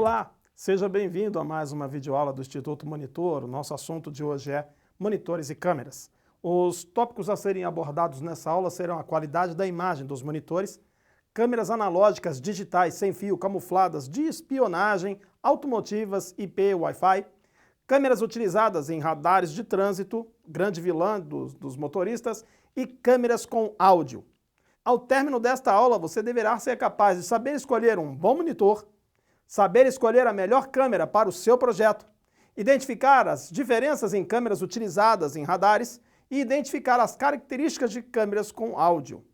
Olá, seja bem-vindo a mais uma videoaula do Instituto Monitor. O nosso assunto de hoje é monitores e câmeras. Os tópicos a serem abordados nessa aula serão a qualidade da imagem dos monitores, câmeras analógicas digitais sem fio camufladas de espionagem, automotivas, IP, Wi-Fi, câmeras utilizadas em radares de trânsito, grande vilã dos motoristas, e câmeras com áudio. Ao término desta aula, você deverá ser capaz de saber escolher um bom monitor, saber escolher a melhor câmera para o seu projeto, identificar as diferenças em câmeras utilizadas em radares e identificar as características de câmeras com áudio.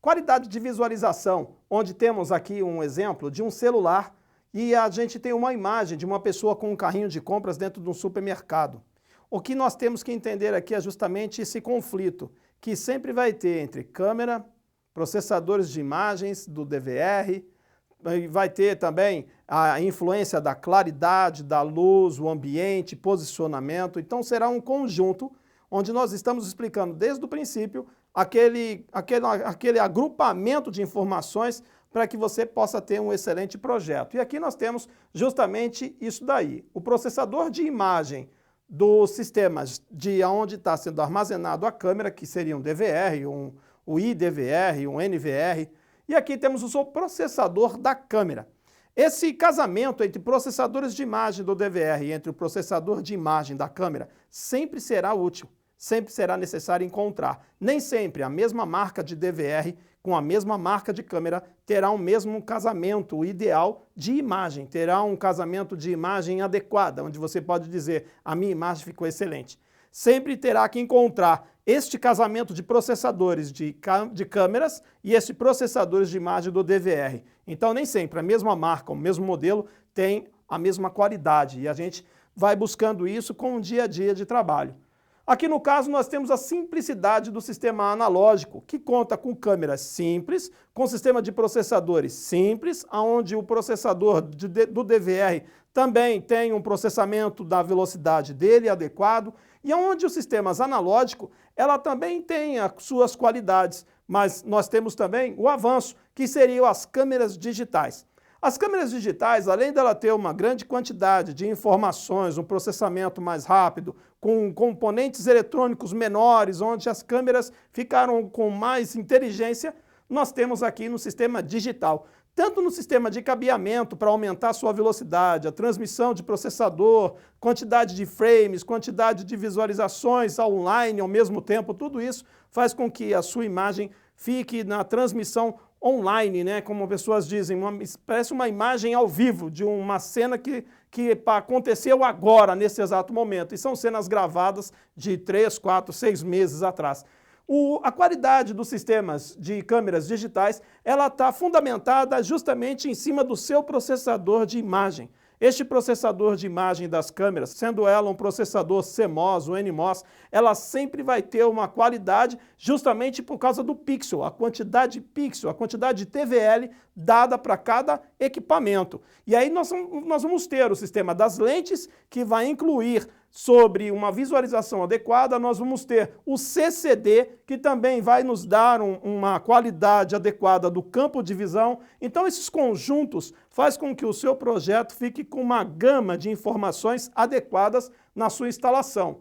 Qualidade de visualização, onde temos aqui um exemplo de um celular e a gente tem uma imagem de uma pessoa com um carrinho de compras dentro de um supermercado. O que nós temos que entender aqui é justamente esse conflito que sempre vai ter entre câmera, processadores de imagens do DVR, vai ter também a influência da claridade, da luz, o ambiente, posicionamento. Então será um conjunto onde nós estamos explicando desde o princípio aquele agrupamento de informações para que você possa ter um excelente projeto. E aqui nós temos justamente isso daí. O processador de imagem dos sistemas de onde está sendo armazenado a câmera, que seria um DVR, um IDVR, um NVR, e aqui temos o processador da câmera. Esse casamento entre processadores de imagem do DVR e entre o processador de imagem da câmera sempre será útil, sempre será necessário encontrar. Nem sempre a mesma marca de DVR com a mesma marca de câmera terá o mesmo casamento ideal de imagem, terá um casamento de imagem adequada, onde você pode dizer, a minha imagem ficou excelente. Sempre terá que encontrar este casamento de processadores de câmeras e esses processadores de imagem do DVR. Então nem sempre a mesma marca, o mesmo modelo tem a mesma qualidade e a gente vai buscando isso com o dia a dia de trabalho. Aqui no caso nós temos a simplicidade do sistema analógico, que conta com câmeras simples, com sistema de processadores simples, onde o processador do DVR também tem um processamento da velocidade dele adequado, e onde os sistemas analógicos, ela também tem as suas qualidades, mas nós temos também o avanço, que seriam as câmeras digitais. As câmeras digitais, além dela ter uma grande quantidade de informações, um processamento mais rápido, com componentes eletrônicos menores, onde as câmeras ficaram com mais inteligência, nós temos aqui no sistema digital. Tanto no sistema de cabeamento para aumentar a sua velocidade, a transmissão de processador, quantidade de frames, quantidade de visualizações online ao mesmo tempo, tudo isso faz com que a sua imagem fique na transmissão online, né? Como pessoas dizem, parece uma imagem ao vivo de uma cena que aconteceu agora, nesse exato momento. E são cenas gravadas de 3, 4, 6 meses atrás. A qualidade dos sistemas de câmeras digitais, ela está fundamentada justamente em cima do seu processador de imagem. Este processador de imagem das câmeras, sendo ela um processador CMOS ou NMOS, ela sempre vai ter uma qualidade justamente por causa do pixel, a quantidade de pixel, a quantidade de TVL dada para cada equipamento. E aí nós vamos ter o sistema das lentes, que vai incluir sobre uma visualização adequada, nós vamos ter o CCD, que também vai nos dar uma qualidade adequada do campo de visão. Então esses conjuntos faz com que o seu projeto fique com uma gama de informações adequadas na sua instalação.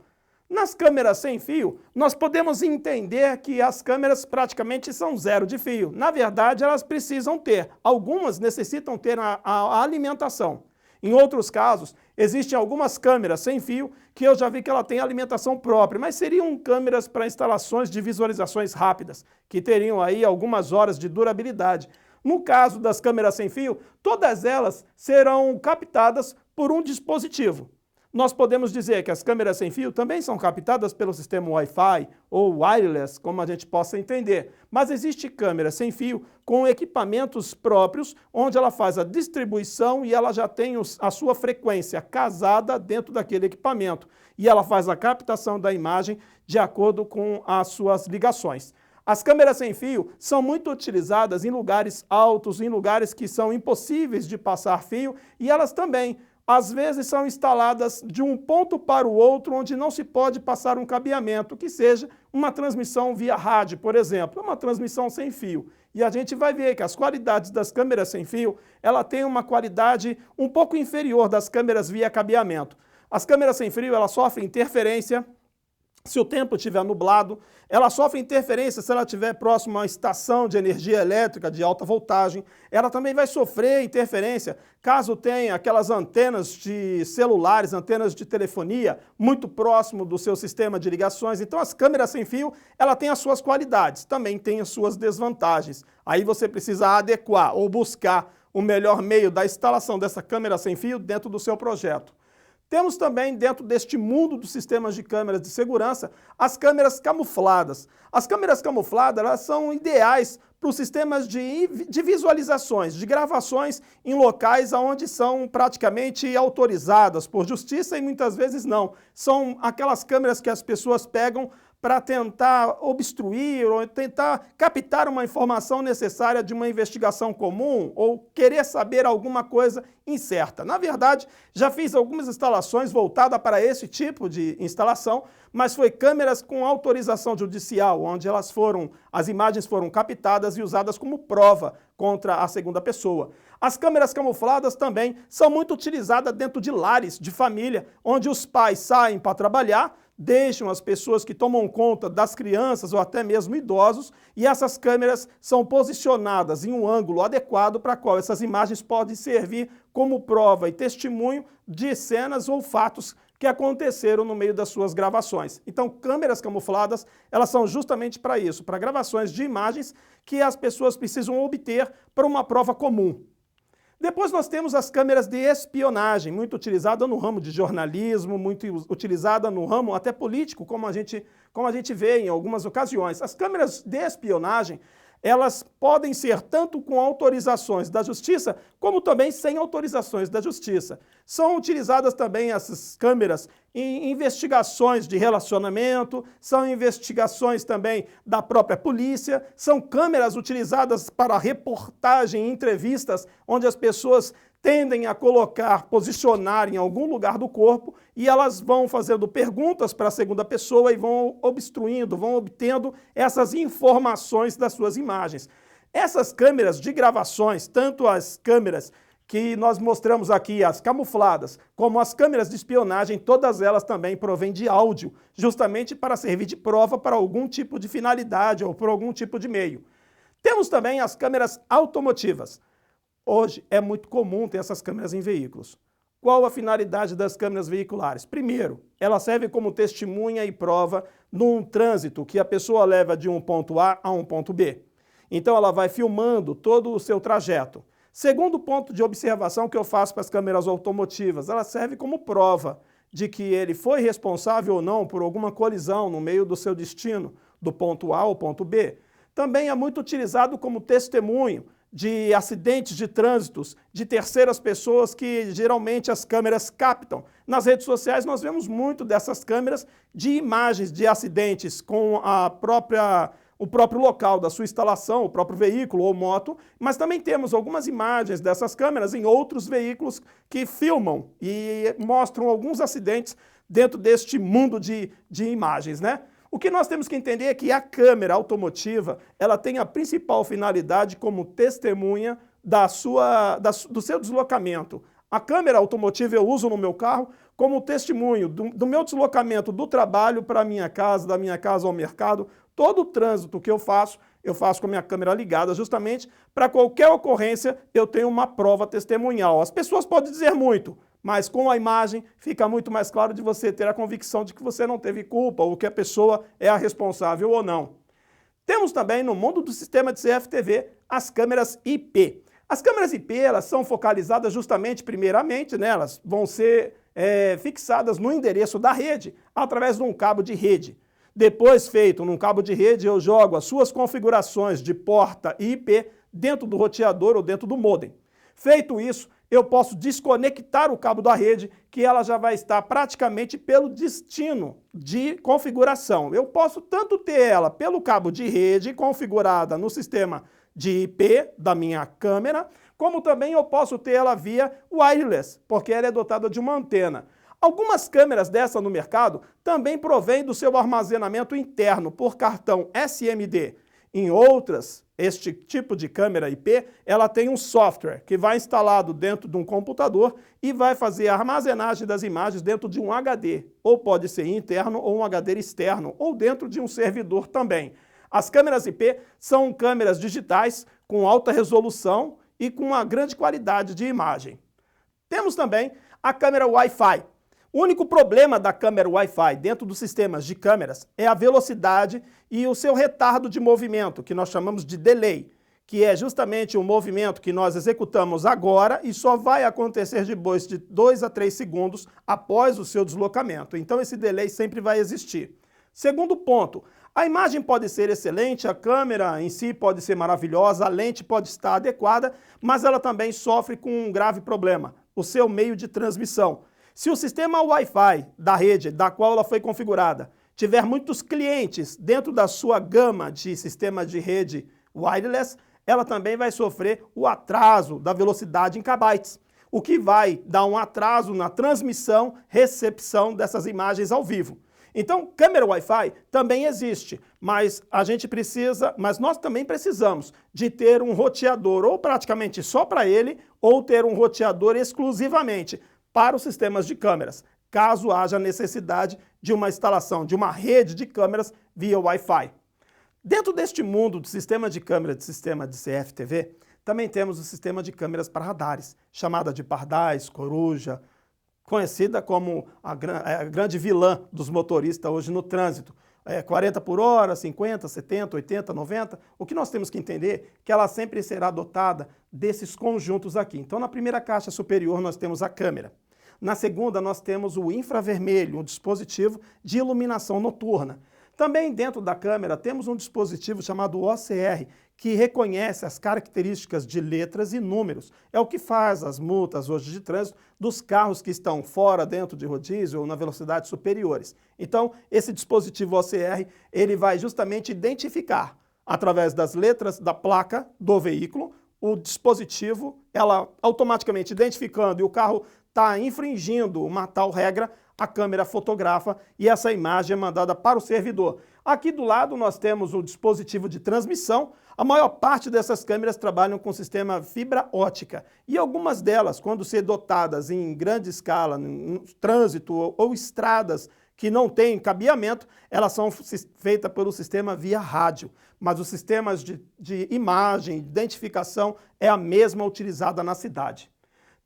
Nas câmeras sem fio, nós podemos entender que as câmeras praticamente são zero de fio. Na verdade, elas precisam ter. Algumas necessitam ter a alimentação. Em outros casos, existem algumas câmeras sem fio que eu já vi que ela tem alimentação própria, mas seriam câmeras para instalações de visualizações rápidas, que teriam aí algumas horas de durabilidade. No caso das câmeras sem fio, todas elas serão captadas por um dispositivo. Nós podemos dizer que as câmeras sem fio também são captadas pelo sistema Wi-Fi ou wireless, como a gente possa entender. Mas existe câmera sem fio com equipamentos próprios, onde ela faz a distribuição e ela já tem a sua frequência casada dentro daquele equipamento. E ela faz a captação da imagem de acordo com as suas ligações. As câmeras sem fio são muito utilizadas em lugares altos, em lugares que são impossíveis de passar fio, e elas também às vezes são instaladas de um ponto para o outro onde não se pode passar um cabeamento, que seja uma transmissão via rádio, por exemplo, uma transmissão sem fio. e a gente vai ver que as qualidades das câmeras sem fio, ela tem uma qualidade um pouco inferior das câmeras via cabeamento. As câmeras sem fio, elas sofrem interferência se o tempo estiver nublado, ela sofre interferência se ela estiver próximo a uma estação de energia elétrica de alta voltagem, ela também vai sofrer interferência caso tenha aquelas antenas de celulares, antenas de telefonia, muito próximo do seu sistema de ligações. Então as câmeras sem fio, ela tem as suas qualidades, também tem as suas desvantagens. Aí você precisa adequar ou buscar o melhor meio da instalação dessa câmera sem fio dentro do seu projeto. Temos também, dentro deste mundo dos sistemas de câmeras de segurança, as câmeras camufladas. As câmeras camufladas, elas são ideais para os sistemas de visualizações, de gravações em locais onde são praticamente autorizadas por justiça e muitas vezes não. São aquelas câmeras que as pessoas pegam para tentar obstruir ou tentar captar uma informação necessária de uma investigação comum ou querer saber alguma coisa incerta. Na verdade, já fiz algumas instalações voltadas para esse tipo de instalação, mas foi câmeras com autorização judicial, onde as imagens foram captadas e usadas como prova contra a segunda pessoa. As câmeras camufladas também são muito utilizadas dentro de lares, de família, onde os pais saem para trabalhar, deixam as pessoas que tomam conta das crianças ou até mesmo idosos, e essas câmeras são posicionadas em um ângulo adequado para qual essas imagens podem servir como prova e testemunho de cenas ou fatos que aconteceram no meio das suas gravações. Então, câmeras camufladas, elas são justamente para isso, para gravações de imagens que as pessoas precisam obter para uma prova comum. Depois nós temos as câmeras de espionagem, muito utilizada no ramo de jornalismo, muito utilizada no ramo até político, como a gente vê em algumas ocasiões. As câmeras de espionagem, elas podem ser tanto com autorizações da Justiça, como também sem autorizações da Justiça. São utilizadas também essas câmeras em investigações de relacionamento, são investigações também da própria polícia, são câmeras utilizadas para reportagem, entrevistas, onde as pessoas tendem a posicionar em algum lugar do corpo e elas vão fazendo perguntas para a segunda pessoa e vão obstruindo, vão obtendo essas informações das suas imagens. Essas câmeras de gravações, tanto as câmeras que nós mostramos aqui, as camufladas, como as câmeras de espionagem, todas elas também provêm de áudio, justamente para servir de prova para algum tipo de finalidade ou por algum tipo de meio. Temos também as câmeras automotivas. Hoje é muito comum ter essas câmeras em veículos. Qual a finalidade das câmeras veiculares? Primeiro, ela serve como testemunha e prova num trânsito que a pessoa leva de um ponto A a um ponto B. Então ela vai filmando todo o seu trajeto. Segundo ponto de observação que eu faço para as câmeras automotivas, ela serve como prova de que ele foi responsável ou não por alguma colisão no meio do seu destino, do ponto A ao ponto B. Também é muito utilizado como testemunho de acidentes de trânsitos, de terceiras pessoas que geralmente as câmeras captam. Nas redes sociais nós vemos muito dessas câmeras de imagens de acidentes com o próprio local da sua instalação, o próprio veículo ou moto, mas também temos algumas imagens dessas câmeras em outros veículos que filmam e mostram alguns acidentes dentro deste mundo de imagens, né? O que nós temos que entender é que a câmera automotiva, ela tem a principal finalidade como testemunha do seu deslocamento. A câmera automotiva eu uso no meu carro como testemunho do meu deslocamento do trabalho para a minha casa, da minha casa ao mercado. Todo o trânsito que eu faço com a minha câmera ligada, justamente para qualquer ocorrência eu tenho uma prova testemunhal. As pessoas podem dizer muito, mas com a imagem fica muito mais claro de você ter a convicção de que você não teve culpa ou que a pessoa é a responsável ou não. Temos também no mundo do sistema de CFTV as câmeras IP. As câmeras IP, elas são focalizadas justamente, primeiramente, né, elas vão ser fixadas no endereço da rede através de um cabo de rede. Depois, feito num cabo de rede, eu jogo as suas configurações de porta e IP dentro do roteador ou dentro do modem. Feito isso, eu posso desconectar o cabo da rede, que ela já vai estar praticamente pelo destino de configuração. Eu posso tanto ter ela pelo cabo de rede configurada no sistema de IP da minha câmera, como também eu posso ter ela via wireless, porque ela é dotada de uma antena. Algumas câmeras dessa no mercado também provêm do seu armazenamento interno por cartão SMD. Em outras, Este tipo de câmera IP, ela tem um software que vai instalado dentro de um computador e vai fazer a armazenagem das imagens dentro de um HD, ou pode ser interno ou um HD externo, ou dentro de um servidor também. As câmeras IP são câmeras digitais com alta resolução e com uma grande qualidade de imagem. Temos também a câmera Wi-Fi. O único problema da câmera Wi-Fi dentro dos sistemas de câmeras é a velocidade e o seu retardo de movimento, que nós chamamos de delay, que é justamente o movimento que nós executamos agora e só vai acontecer depois de 2 a 3 segundos após o seu deslocamento. Então esse delay sempre vai existir. Segundo ponto, a imagem pode ser excelente, a câmera em si pode ser maravilhosa, a lente pode estar adequada, mas ela também sofre com um grave problema, o seu meio de transmissão. Se o sistema Wi-Fi da rede da qual ela foi configurada tiver muitos clientes dentro da sua gama de sistema de rede wireless, ela também vai sofrer o atraso da velocidade em kbytes, o que vai dar um atraso na transmissão, recepção dessas imagens ao vivo. Então, câmera Wi-Fi também existe, mas nós também precisamos de ter um roteador ou praticamente só para ele, ou ter um roteador exclusivamente para os sistemas de câmeras, caso haja necessidade de uma instalação de uma rede de câmeras via Wi-Fi. Dentro deste mundo do sistema de câmera, de sistema de CFTV, também temos o sistema de câmeras para radares, chamada de pardais, coruja, conhecida como a grande vilã dos motoristas hoje no trânsito. 40 por hora, 50, 70, 80, 90. O que nós temos que entender é que ela sempre será dotada desses conjuntos aqui. Então, na primeira caixa superior, nós temos a câmera. Na segunda, nós temos o infravermelho, um dispositivo de iluminação noturna. Também dentro da câmera temos um dispositivo chamado OCR, que reconhece as características de letras e números. É o que faz as multas hoje de trânsito dos carros que estão fora dentro de rodízio ou na velocidade superiores. Então, esse dispositivo OCR, ele vai justamente identificar, através das letras da placa do veículo, o dispositivo, ela automaticamente identificando e o carro está infringindo uma tal regra, a câmera fotografa e essa imagem é mandada para o servidor. Aqui do lado nós temos o dispositivo de transmissão. A maior parte dessas câmeras trabalham com sistema fibra ótica e algumas delas, quando ser dotadas em grande escala, no trânsito ou estradas que não têm cabeamento, elas são feitas pelo sistema via rádio. Mas os sistemas de imagem, identificação, é a mesma utilizada na cidade.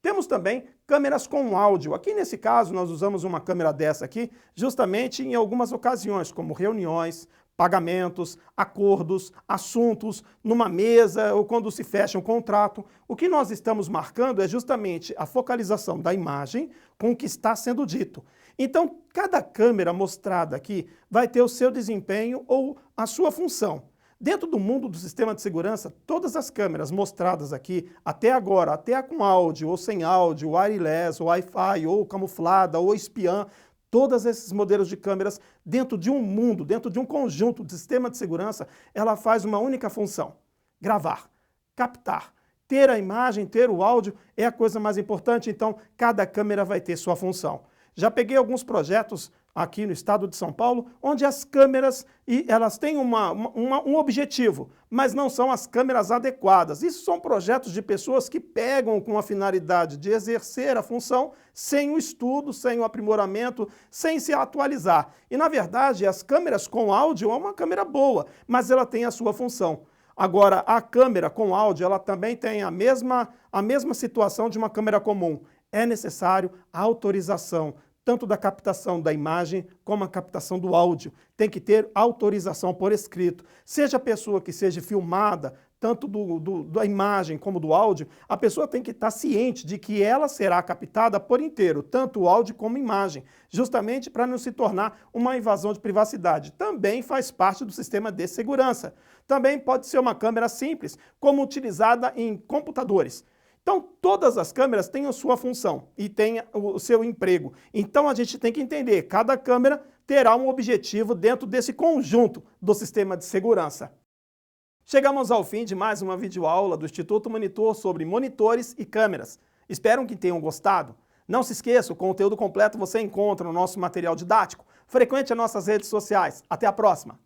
Temos também câmeras com áudio. Aqui nesse caso nós usamos uma câmera dessa aqui justamente em algumas ocasiões, como reuniões, pagamentos, acordos, assuntos, numa mesa ou quando se fecha um contrato. O que nós estamos marcando é justamente a focalização da imagem com o que está sendo dito. Então, cada câmera mostrada aqui vai ter o seu desempenho ou a sua função. Dentro do mundo do sistema de segurança, todas as câmeras mostradas aqui, até agora, até a com áudio ou sem áudio, wireless, Wi-Fi, ou camuflada, ou espiã, todos esses modelos de câmeras, dentro de um mundo, dentro de um conjunto de sistema de segurança, ela faz uma única função: gravar, captar. Ter a imagem, ter o áudio é a coisa mais importante, então cada câmera vai ter sua função. Já peguei alguns projetos aqui no estado de São Paulo, onde as câmeras, elas têm um objetivo, mas não são as câmeras adequadas. Isso são projetos de pessoas que pegam com a finalidade de exercer a função sem o estudo, sem o aprimoramento, sem se atualizar. E, na verdade, as câmeras com áudio é uma câmera boa, mas ela tem a sua função. Agora, a câmera com áudio, ela também tem a mesma situação de uma câmera comum. É necessário a autorização, tanto da captação da imagem como a captação do áudio. Tem que ter autorização por escrito. Seja a pessoa que seja filmada, tanto da imagem como do áudio, a pessoa tem que estar ciente de que ela será captada por inteiro, tanto o áudio como a imagem, justamente para não se tornar uma invasão de privacidade. Também faz parte do sistema de segurança. Também pode ser uma câmera simples, como utilizada em computadores. Então, todas as câmeras têm a sua função e têm o seu emprego. Então, a gente tem que entender, cada câmera terá um objetivo dentro desse conjunto do sistema de segurança. Chegamos ao fim de mais uma videoaula do Instituto Monitor sobre monitores e câmeras. Espero que tenham gostado. Não se esqueça, o conteúdo completo você encontra no nosso material didático. Frequente as nossas redes sociais. Até a próxima!